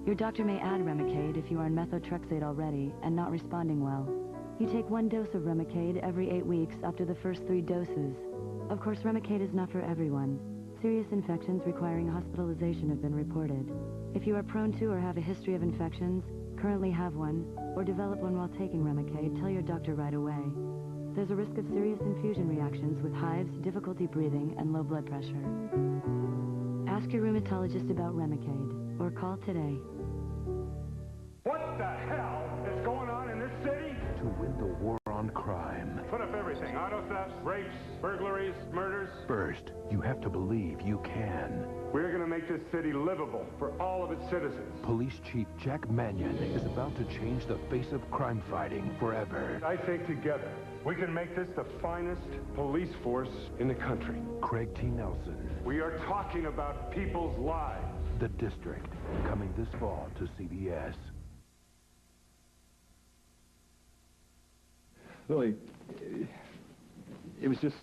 Speaker 4: Your doctor may add Remicade if you are on methotrexate already and not responding well. You take 1 dose of Remicade every 8 weeks after the first 3 doses. Of course, Remicade is not for everyone. Serious infections requiring hospitalization have been reported. If you are prone to or have a history of infections, currently have one, or develop one while taking Remicade, tell your doctor right away. There's a risk of serious infusion reactions with hives, difficulty breathing, and low blood pressure. Ask your rheumatologist about Remicade, or call today.
Speaker 6: What the hell is going on in this city?
Speaker 33: To win the war on crime.
Speaker 6: Put up everything. Auto thefts, rapes, burglaries, murders.
Speaker 33: First, you have to believe you can.
Speaker 6: We're going to make this city livable for all of its citizens.
Speaker 33: Police Chief Jack Mannion is about to change the face of crime fighting forever.
Speaker 6: I think together, we can make this the finest police force in the country.
Speaker 33: Craig T. Nelson.
Speaker 6: We are talking about people's lives.
Speaker 33: The District, coming this fall to CBS.
Speaker 18: Lily, it was just,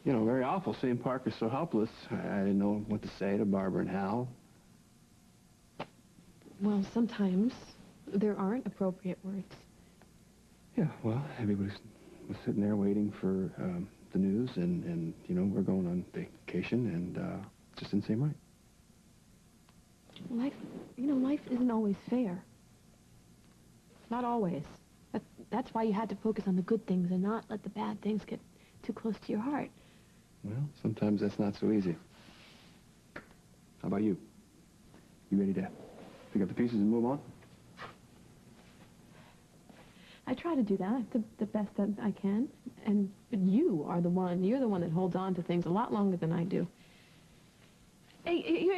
Speaker 18: you know, very awful seeing Parker so helpless. I didn't know what to say to Barbara and Hal.
Speaker 16: Well, sometimes there aren't appropriate words.
Speaker 18: Yeah, well, everybody was sitting there waiting for the news, and you know, we're going on vacation, and it just didn't seem right.
Speaker 16: Life isn't always fair. Not always. That's why you had to focus on the good things and not let the bad things get too close to your heart.
Speaker 18: Well, sometimes that's not so easy. How about you? You ready to pick up the pieces and move on?
Speaker 16: I try to do that the best that I can, but you're the one that holds on to things a lot longer than I do. Hey, you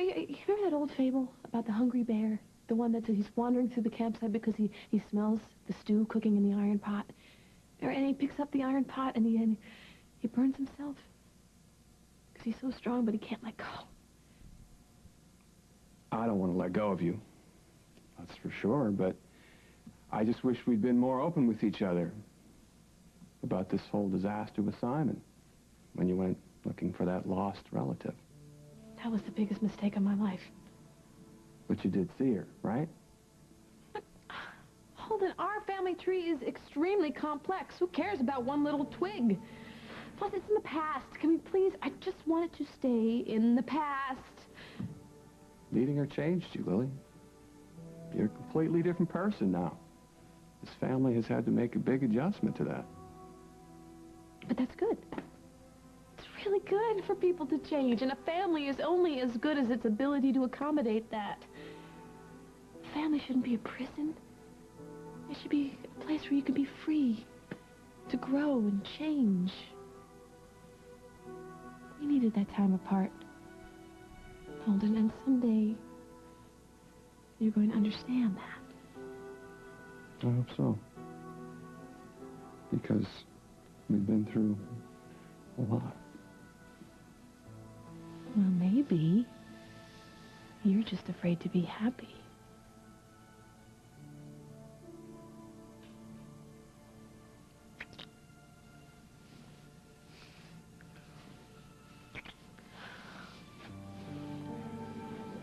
Speaker 16: remember that old fable about the hungry bear? The one that he's wandering through the campsite because he smells the stew cooking in the iron pot. And he picks up the iron pot and he burns himself. Because he's so strong, but he can't let go.
Speaker 18: I don't want to let go of you. That's for sure, but I just wish we'd been more open with each other about this whole disaster with Simon when you went looking for that lost relative.
Speaker 16: That was the biggest mistake of my life.
Speaker 18: But you did see her, right?
Speaker 16: Holden, our family tree is extremely complex. Who cares about one little twig? Plus, it's in the past. Can we please? I just want it to stay in the past.
Speaker 18: Leaving her changed you, Lily. You're a completely different person now. This family has had to make a big adjustment to that.
Speaker 16: But that's good. It's really good for people to change, and a family is only as good as its ability to accommodate that. Family shouldn't be a prison. It should be a place where you can be free to grow and change. We needed that time apart, Holden, and someday you're going to understand that.
Speaker 18: I hope so. Because we've been through a lot.
Speaker 16: Well, maybe you're just afraid to be happy.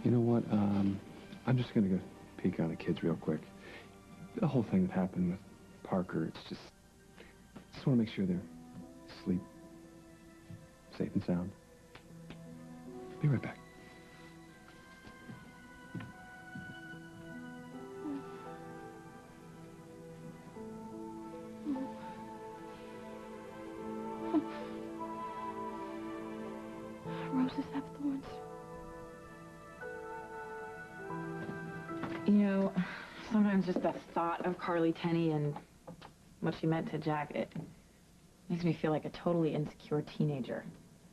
Speaker 18: You know what? I'm just gonna go peek on the kids real quick. The whole thing that happened with Parker, it's just want to make sure they're asleep, safe and sound. Be right back.
Speaker 16: Roses have thorns.
Speaker 5: You know, sometimes just the thought of Carly Tenney and what she meant to Jack, it makes me feel like a totally insecure teenager.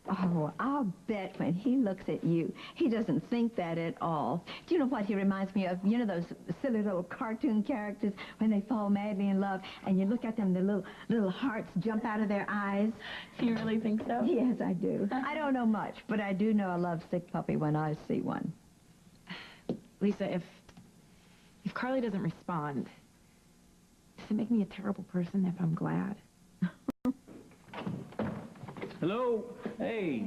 Speaker 8: Oh, I'll bet when he looks at you, he doesn't think that at all. Do you know what he reminds me of? You know those silly little cartoon characters when they fall madly in love and you look at them, the little hearts jump out of their eyes?
Speaker 5: Do you really think so?
Speaker 8: Yes, I do. I don't know much, but I do know a lovesick puppy when I see one.
Speaker 5: Lisa, if Carly doesn't respond, does it make me a terrible person if I'm glad?
Speaker 24: Hello? Hey.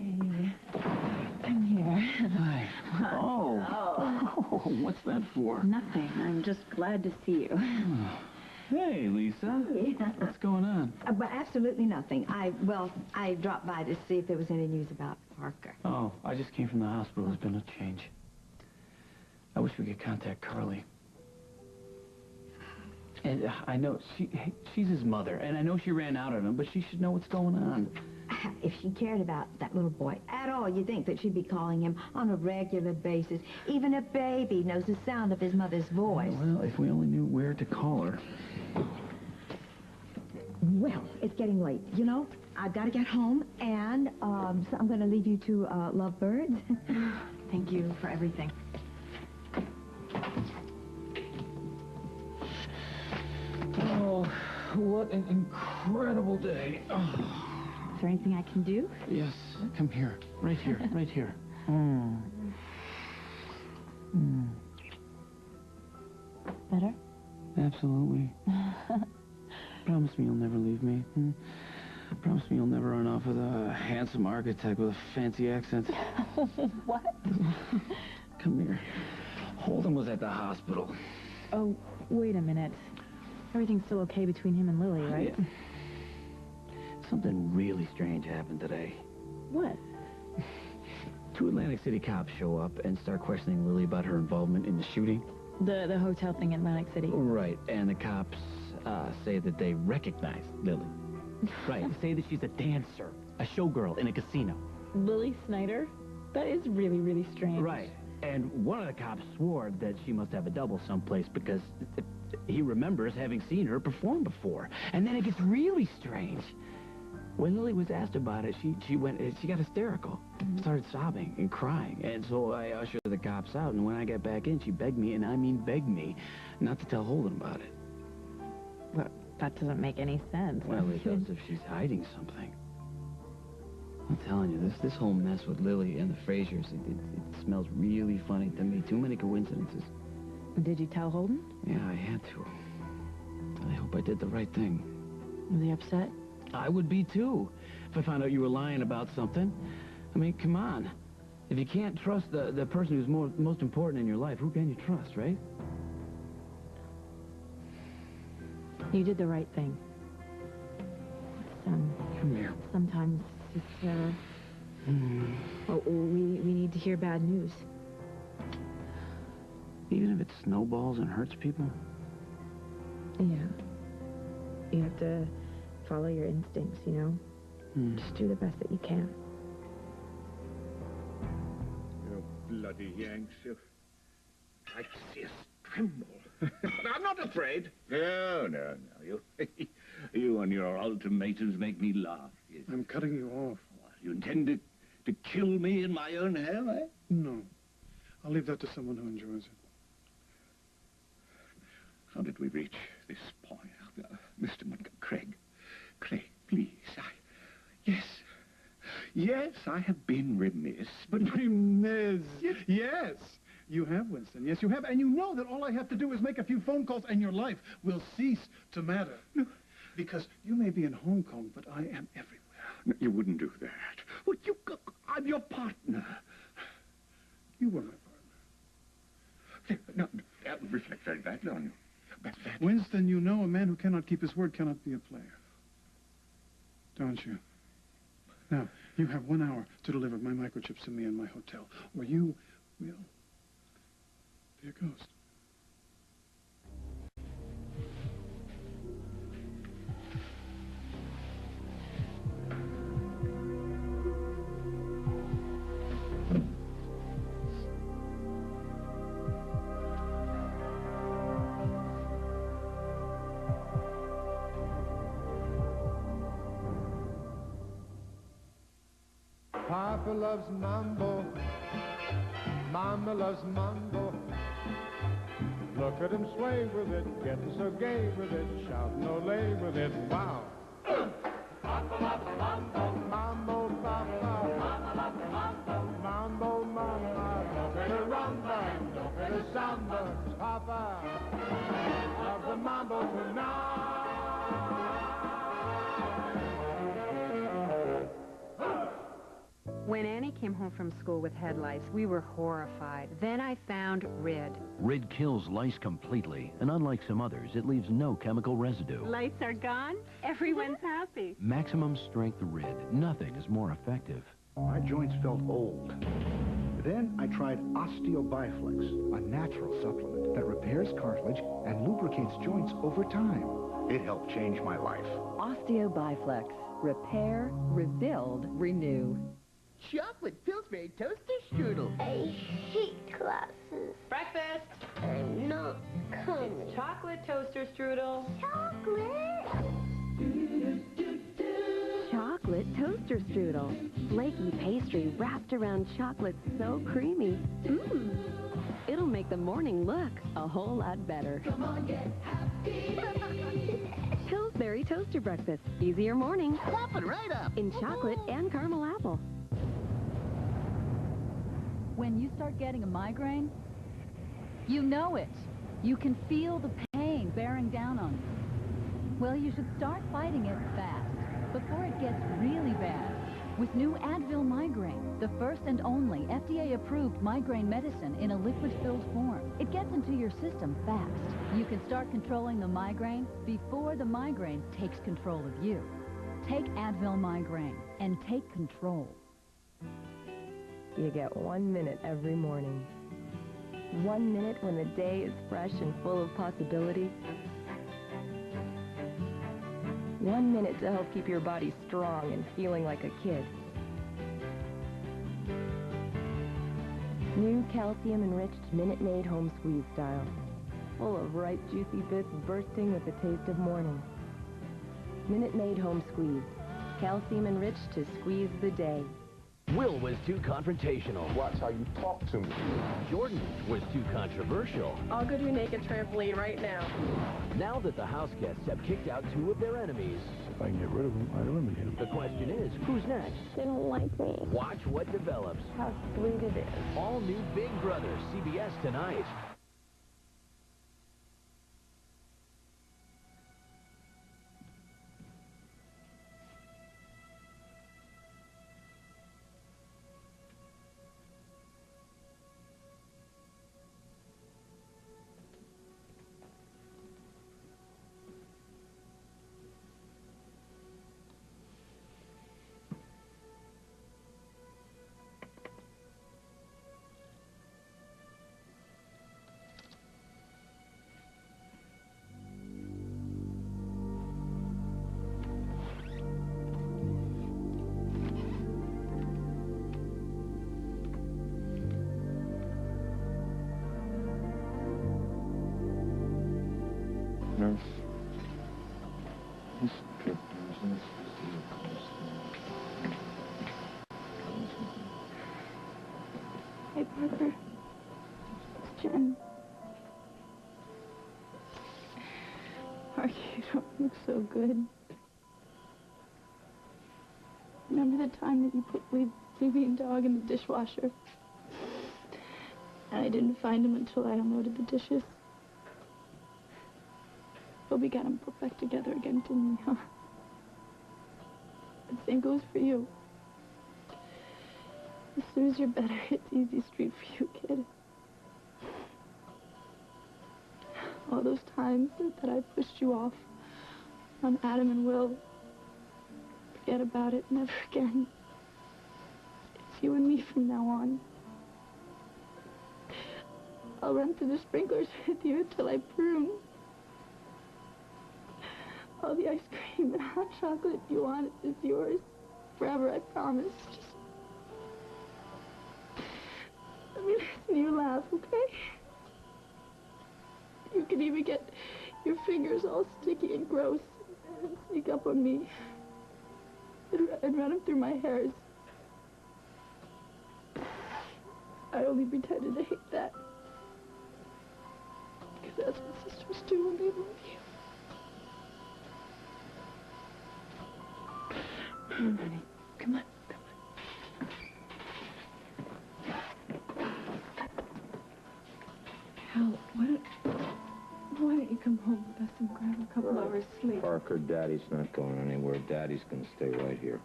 Speaker 5: I'm here.
Speaker 24: Hi. Oh. What's that for?
Speaker 5: Nothing. I'm just glad to see you.
Speaker 24: Hey, Lisa.
Speaker 8: Yeah.
Speaker 24: What's going on?
Speaker 8: But absolutely nothing. I dropped by to see if there was any news about Parker.
Speaker 24: Oh, I just came from the hospital. There's been a change. I wish we could contact Carly. And I know she's his mother, and I know she ran out on him, but she should know what's going on.
Speaker 8: If she cared about that little boy at all, you'd think that she'd be calling him on a regular basis. Even a baby knows the sound of his mother's voice.
Speaker 24: Well, if we only knew where to call her.
Speaker 8: Well, it's getting late. You know, I've got to get home, and so I'm going to leave you to love birds.
Speaker 5: Thank you for everything.
Speaker 24: Oh, what an incredible day. Oh.
Speaker 5: Is there anything I can do?
Speaker 24: Yes, come here. Right here, right here.
Speaker 5: Better?
Speaker 24: Absolutely. Promise me you'll never leave me. Promise me you'll never run off with a handsome architect with a fancy accent.
Speaker 5: What?
Speaker 24: Come here. Holden was at the hospital.
Speaker 5: Oh, wait a minute. Everything's still okay between him and Lily, right?
Speaker 24: Yeah. Something really strange happened today.
Speaker 5: What?
Speaker 24: 2 Atlantic City cops show up and start questioning Lily about her involvement in the shooting.
Speaker 5: The hotel thing in Atlantic City.
Speaker 24: Right, and the cops say that they recognize Lily. Right, say that she's a dancer, a showgirl in a casino.
Speaker 5: Lily Snyder? That is really, really strange.
Speaker 24: Right, and one of the cops swore that she must have a double someplace because he remembers having seen her perform before. And then it gets really strange. When Lily was asked about it, she got hysterical, started sobbing and crying. And so I ushered the cops out, and when I got back in, she begged me, and I mean begged me, not to tell Holden about it.
Speaker 5: Well, that doesn't make any sense.
Speaker 24: Well, it does if she's hiding something. I'm telling you, this whole mess with Lily and the Frasers, it smells really funny to me. Too many coincidences.
Speaker 5: Did you tell Holden?
Speaker 24: Yeah, I had to. I hope I did the right thing.
Speaker 5: Was he upset?
Speaker 24: I would be, too, if I found out you were lying about something. I mean, come on. If you can't trust the person who's most important in your life, who can you trust, right?
Speaker 5: You did the right thing.
Speaker 24: Come here.
Speaker 5: Sometimes it's, well, we need to hear bad news.
Speaker 24: Even if it snowballs and hurts people?
Speaker 5: Yeah. You have to follow your instincts, you know? Just do the best that you can.
Speaker 3: You bloody Yanks. I can see us tremble. I'm not afraid. No. You
Speaker 10: You and your ultimatums make me laugh. Yes.
Speaker 13: I'm cutting you off.
Speaker 10: You intend to kill me in my own hell, eh?
Speaker 13: No. I'll leave that to someone who enjoys it.
Speaker 10: How did we reach this point? Mr. Craig, please, Yes, I have been remiss, but...
Speaker 13: Remiss? Yes. You have, Winston. Yes, you have. And you know that all I have to do is make a few phone calls and your life will cease to matter. No. Because you may be in Hong Kong, but I am everywhere.
Speaker 10: No, you wouldn't do that. Well, I'm your partner.
Speaker 13: You were my partner.
Speaker 10: No, reflect very badly on you.
Speaker 13: Winston, you know a man who cannot keep his word cannot be a player. Don't you? Now, you have 1 hour to deliver my microchips to me in my hotel, or you will be a ghost.
Speaker 14: Papa loves mambo, Mama loves mambo. Look at him sway with it, getting so gay with it, shouting ole with it, wow. Papa loves mambo, mambo, papa. Mama loves mambo, mambo, mama. Don't play the rumba, don't play the samba, Papa loves the mambo tonight.
Speaker 15: When Annie came home from school with head lice, we were horrified. Then I found Rid.
Speaker 2: Rid kills lice completely, and unlike some others, it leaves no chemical residue.
Speaker 1: Lights are gone. Everyone's happy.
Speaker 2: Maximum strength Rid. Nothing is more effective.
Speaker 17: My joints felt old. Then I tried Osteobiflex, a natural supplement that repairs cartilage and lubricates joints over time. It helped change my life.
Speaker 4: Osteobiflex. Repair, rebuild, renew.
Speaker 19: Chocolate Pillsbury toaster strudel.
Speaker 20: I hate classes.
Speaker 5: Breakfast.
Speaker 20: I'm not coming.
Speaker 5: It's chocolate toaster strudel.
Speaker 20: Chocolate.
Speaker 1: Chocolate toaster strudel. Flaky pastry wrapped around chocolate so creamy. It'll make the morning look a whole lot better.
Speaker 20: Come on, get happy.
Speaker 1: Pillsbury toaster breakfast. Easier morning.
Speaker 19: Pop it right up.
Speaker 1: In chocolate and caramel apple.
Speaker 22: When you start getting a migraine, you know it. You can feel the pain bearing down on you. Well, you should start fighting it fast, before it gets really bad. With new Advil Migraine, the first and only FDA-approved migraine medicine in a liquid-filled form. It gets into your system fast. You can start controlling the migraine before the migraine takes control of you. Take Advil Migraine and take control.
Speaker 23: You get 1 minute every morning. 1 minute when the day is fresh and full of possibility. 1 minute to help keep your body strong and feeling like a kid. New calcium-enriched Minute Maid Home Squeeze style. Full of ripe, juicy bits bursting with the taste of morning. Minute Maid Home Squeeze. Calcium-enriched to squeeze the day.
Speaker 2: Will was too confrontational. Watch how you talk to me. Jordan was too controversial.
Speaker 1: I'll go do naked trampoline right now.
Speaker 2: Now that the house guests have kicked out 2 of their enemies,
Speaker 7: If I can get rid of him, I eliminate him.
Speaker 2: the question is, who's next?
Speaker 1: They don't like me.
Speaker 2: Watch what develops.
Speaker 1: How sweet it is.
Speaker 2: All new Big Brother, CBS tonight.
Speaker 16: Parker. It's Jen. Parker, you don't look so good. Remember the time that you put Blue Bean Dog in the dishwasher? And I didn't find him until I unloaded the dishes. But we got him put back together again, didn't we, huh? The same goes for you. As soon as you're better, it's easy street for you, kid. All those times that I pushed you off on Adam and Will, forget about it, never again. It's you and me from now on. I'll run through the sprinklers with you until I prune. All the ice cream and hot chocolate you want is yours. Forever, I promise. Just let me listen to you laugh, okay? You can even get your fingers all sticky and gross and sneak up on me and run them through my hairs. I only pretended to hate that. Because that's what sisters do when they love you. Come on, honey. Come on. Hal, why don't you come home with us and grab a couple hours sleep?
Speaker 3: Parker, Daddy's not going anywhere. Daddy's gonna stay right here.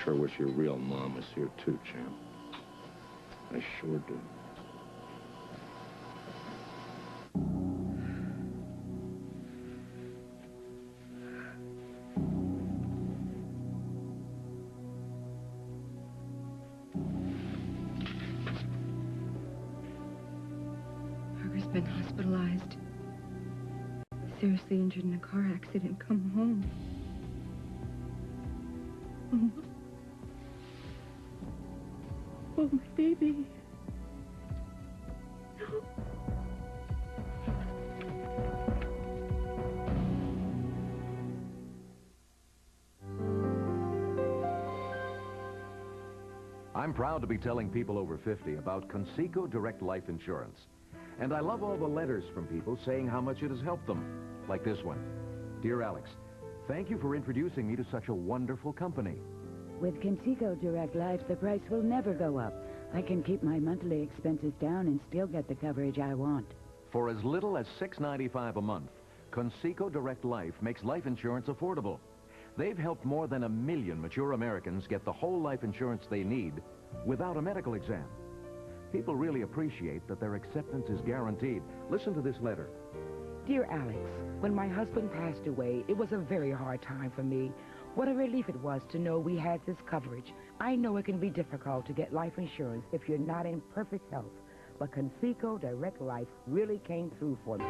Speaker 3: Sure wish your real mom was here too, champ. I sure do.
Speaker 8: Parker's been hospitalized. Seriously injured in a car accident. Come home. Oh, my baby. No.
Speaker 6: I'm proud to be telling people over 50 about Conseco Direct Life Insurance. And I love all the letters from people saying how much it has helped them. Like this one. Dear Alex, thank you for introducing me to such a wonderful company.
Speaker 4: With Conseco Direct Life, the price will never go up. I can keep my monthly expenses down and still get the coverage I want.
Speaker 6: For as little as $6.95 a month, Conseco Direct Life makes life insurance affordable. They've helped more than 1 million mature Americans get the whole life insurance they need without a medical exam. People really appreciate that their acceptance is guaranteed. Listen to this letter.
Speaker 9: Dear Alex, when my husband passed away, it was a very hard time for me. What a relief it was to know we had this coverage. I know it can be difficult to get life insurance if you're not in perfect health, but Conseco Direct Life really came through for me.